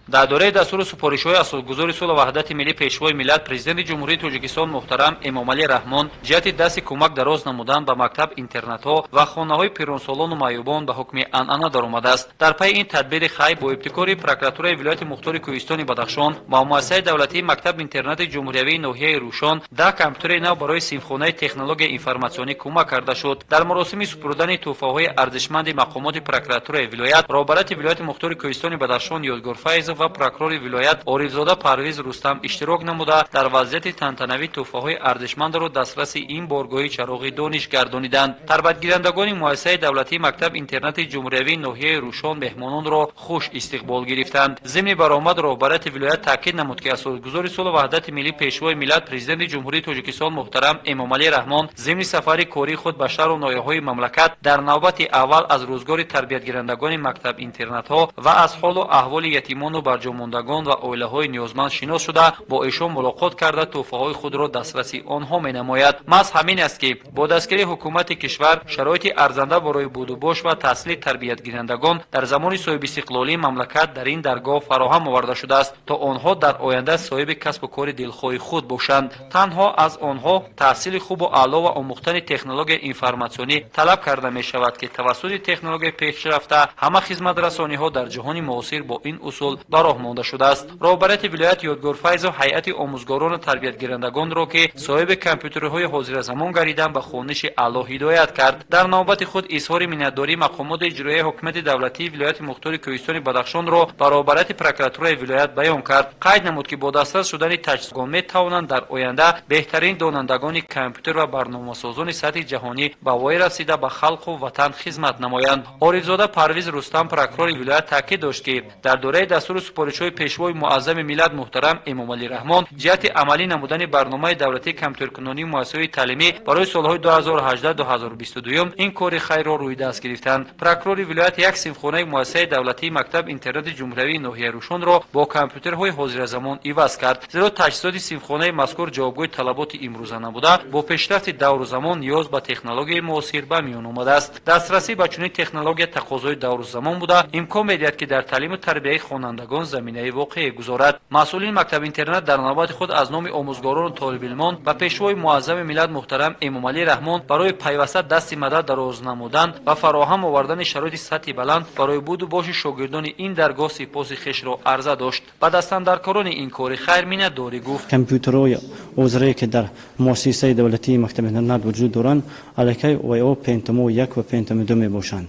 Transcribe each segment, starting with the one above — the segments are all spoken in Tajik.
дар дораи дастури супоришҳои асосгузори сулҳ ваҳдати миллӣ пешвои миллат президенти ҷумҳурии Тоҷикистон муҳтарам Эмомалӣ Раҳмон ҷиҳати дасти кӯмак дароз намудан ба мактаб интернатҳо ва хонаҳои пирронсолону маъюбон ба ҳукми анъана даромадааст. дар пайи ин тадбири хай бо ибтикори прокуратураи вилояти мухтори Кӯҳистони Бадахшон ба муассисаи давлатии мактаб интернати ҷумҳуриявии ноҳияи Рӯшон 10 компютери нав барои синфхонаи технологияи информатсионӣ кӯмак карда шуд. дар маросими супурдани тӯҳфаҳои арзишманди мақомоти прокуратураи вилоят роҳбарати вилояти мухтори Кӯҳистони Бадахшон Ёдгор Файзов ва прокурори вилоят Орифзода Парвиз Рустам иштирок намуда дар вазъияти тантанавӣ тӯҳфаҳои арзишмандро дастраси ин боргоҳи чароғи дониш гардониданд. тарбатгирандагони муассисаи давлатии мактаб интернати ҷумҳуриявии ноҳияи Рӯшон меҳмононро хуш истиқбол гирифтанд. зимни баромад роҳбарати вилоят таъкид намуд ки асосгузори сулҳ ваҳдати миллӣ пешвои миллат президенти ҷумҳурии Тоҷикистон муҳтарам Эмомалӣ Раҳмон зимни сафари кории худ ба шаҳру ноҳияҳои мамлакат дар навбати аввал аз рӯзгори тарбиятгирандагони мактаб интернатҳо ва аз ҳолу аҳволи ятимону барҷомондагон ва оилаҳои ниёзманд шинос шуда бо эшон мулоқот карда тӯҳфаҳои худро дастраси онҳо менамояд. маҳз ҳамин аст ки бо дастгирии ҳукумати кишвар шароити арзанда барои будубош ва таҳсили тарбиятгирандагон дар замони соҳибистиқлолии мамлакат дар ин даргоҳ фароҳам оварда шудааст то онҳо дар оянда соҳиби касбу кори дилхоҳи худ бошанд. танҳо аз онҳо таҳсили хубу аъло ва омӯхтани технологияи информатсионӣ талаб карда мешавад ки тавассути технологияи пешрафта ҳама хизматрасониҳо дар ҷаҳони муосир бо ин усул ба роҳ монда шудааст. роҳбарати вилоят Ёдгор Файзов ҳайати омӯзгорону тарбиятгирандагонро ки соҳиби компютерҳои ҳозиразамон гариданд ба хониши аъло ҳидоят кард. дар навбати худ изҳори миннатдории мақомоти иҷроияи ҳокимияти давлатии вилояти мухтори Кӯҳистони Бадахшонро ба роҳбарати прокуратураи вилоят баён кард. қайд намуд ки бо дастрас шудани таҷҳизотгон метавонанд дар оянда беҳтарин донандагони компютер ва барномасозони сатҳи ҷаҳонӣ ба вой расида ба халқу ватан хизмат намоянд. Орифзода Парвиз Рустам прокурори вилоят таъкид дошт ки дар дораи дастури супоришҳои пешвои муаззами миллат муҳтарам Эмомалӣ Раҳмон ҷиҳати амалӣ намудани барномаи давлатии компютеркунонии муассисаҳои таълимӣ барои солҳои 2018-2022 ин кори хайрро рӯи даст гирифтанд. прокурори вилоят як синфхонаи муассисаи давлатии мактаб интернати ҷумҳуриявии ноҳияи Рӯшонро бо компютерҳои ҳозиразамон иваз кард, зеро таҷҳизоти синфхонаи мазкур ҷавобгои талаботи имрӯза набуда бо пешрафти давру замон ниёз ба технологияи муосир ба миён омадааст. дастрасӣ ба чунин технология тақозои давру замон буда имкон медиҳад ки дар таълиму тарбияи хонандагон заминаи воқеъ гузорад. масъулини мактаб интернат дар навбати худ аз номи омӯзгорону толибилмон ба пешвои муаззами миллат муҳтарам Эмомалӣ Раҳмон барои пайваста дасти мадад дароз намудан ва фароҳам овардани шароити сатҳи баланд барои буду боши шогирдони ин даргоҳ сипоси хешро арза дошт. ба дастандаркорони ин кори хайр миннатдорӣ гуфт. компютерҳои ҳозирае ки дар муассисаи давлатии мактаби интернат вуҷуд доранд аллакай ОО пентумо 1 ва пентумо 2 мебошанд.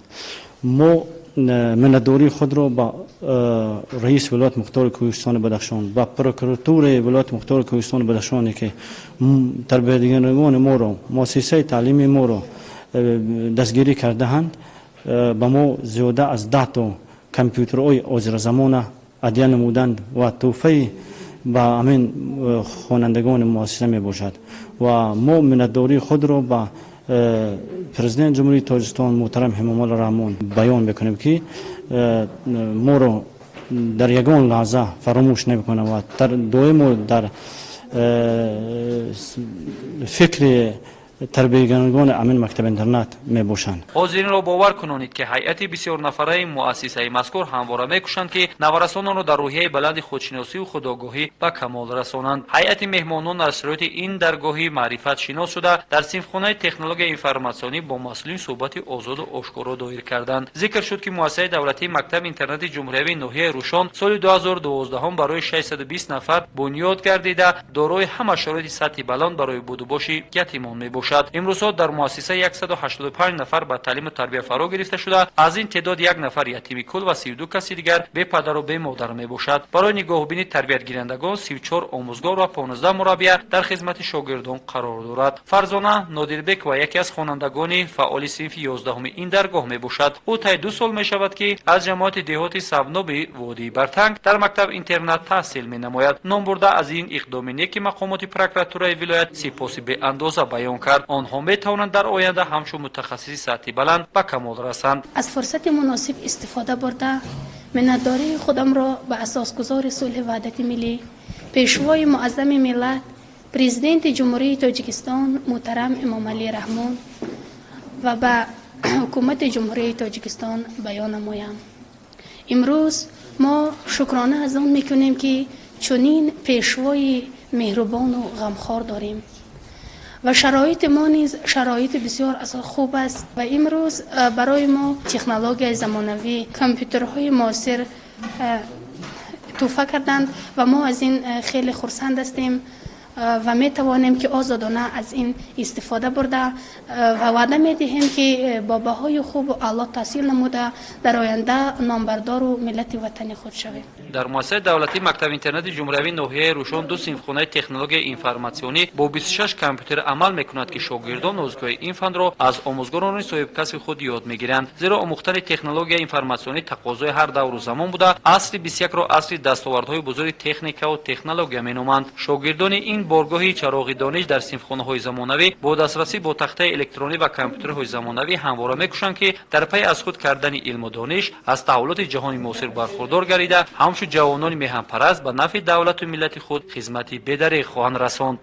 мо миннатдории худро ба раис вилояти мухтори Кӯҳистони Бадахшон ба прокуратураи вилояти мухтори Кӯҳистони Бадахшоне ки тарбиятгирандагони моро муассисаи таълими моро дастгирӣ кардаанд ба мо зиёда аз 10 то компютерҳои ҳозиразамона ҳадия намуданд ва тӯҳфаи ба ҳамин хонандагони муассиса мебошад ва мо миннатдории худро ба президент ҷумҳурии Тоҷикистон муҳтарам Эмомалӣ Раҳмон баён мекунем ки моро дар ягон лаҳза фаромӯш намекунад ва доимо дар фикри тарбиятгирандагони амин мактаби интернат мебошанд. ҳозиринро бовар кунонид ки ҳайати бисёрнафараи муассисаи мазкур ҳамвора мекушанд ки наварасононро дар рӯҳияи баланди худшиносиву худогоҳӣ ба камол расонанд. ҳайати меҳмонон аз шароити ин даргоҳи маърифат шинос шуда дар синфхонаи технологияи информатсионӣ бо масъулин суҳбати озоду ошкоро доир карданд. зикр шуд ки муассисаи давлатии мактаби интернати ҷумҳуриявии ноҳияи Рӯшон соли 2012 барои 620 нафар бунёд гардида дорои ҳама шароити сатҳи баланд барои будубоши ятимон мебошад. имрӯзҳо дар муассиса 185 нафар ба таълиму тарбия фаро гирифта шуда аз ин теъдод 1 нафар ятими кул ва 32 каси дигар бепадару бемодар мебошад. барои нигоҳубини тарбиятгирандагон 34 омӯзгор ва 15 мураббия дар хизмати шогирдон қарор дорад. фарзона Нодирбекова яке аз хонандагони фаъоли синфи 11 ин даргоҳ мебошад. ӯ таи 2 сол мешавад ки аз ҷамоати деҳоти Савноби Водии Бартанг дар мактаб интернат таҳсил менамояд. ном бурда аз ин иқдоми неки мақомоти прокуратураи вилоят сипоси беандоза баён кард. онҳо метавонанд дар оянда ҳамчун мутахассиси сатҳи баланд ба камол расанд. аз фурсати муносиб истифода бурда миннатдории худамро ба асосгузори сулҳи ваҳдати миллӣ пешвои муаззами миллат президенти ҷумҳурии Тоҷикистон муҳтарам Эмомалӣ Раҳмон ва ба ҳукумати ҷумҳурии Тоҷикистон баён намоям. имрӯз ما شکرانه از آن میکنیم که چنین پیشوای مهربان و غمخوار داریم و شرایط ما نیز شرایط بسیار خوب است و امروز برای ما تکنولوژی زمانوی کامپیوترهای معاصر تحفه کردند و ما از این خیلی خرسند هستیم و می توانیم که آزادانه از این استفاده برده و وعده می دهیم که با بهای خوب و اعلی تحصیل نموده در آینده نامبردار و ملت وطنی خود شویم. در مؤسسه دولتی مکتب اینترنت جمهوری ناحیه روشن دو صنفخانه تکنولوژی انفرماسیونی با 26 کامپیوتر عمل میکند که شاگردان آموزگاه این فن را از آموزگاران صاحب کسب خود یاد میگیرند، زیرا آموختن تکنولوژی انفرماسیونی تقاضای هر دور و زمان بوده. اصل 21 را اصل دستاوردهای بزرگ تکنیک و تکنولوژی مینامند. شاگردان این بارگاهی چراغی دانش در صنفخانه‌های زمانوی با دسترسی با تخته الکترونی و کامپیوترهای زمانوی همواره میکوشند که در پی از خود کردن علم و دانش از تحولات جهانی معاصر برخوردار گردیده، همچون جوانان میهن‌پرست به نفع دولت و ملت خود خدمتی بی‌دریغ خواهند رساند.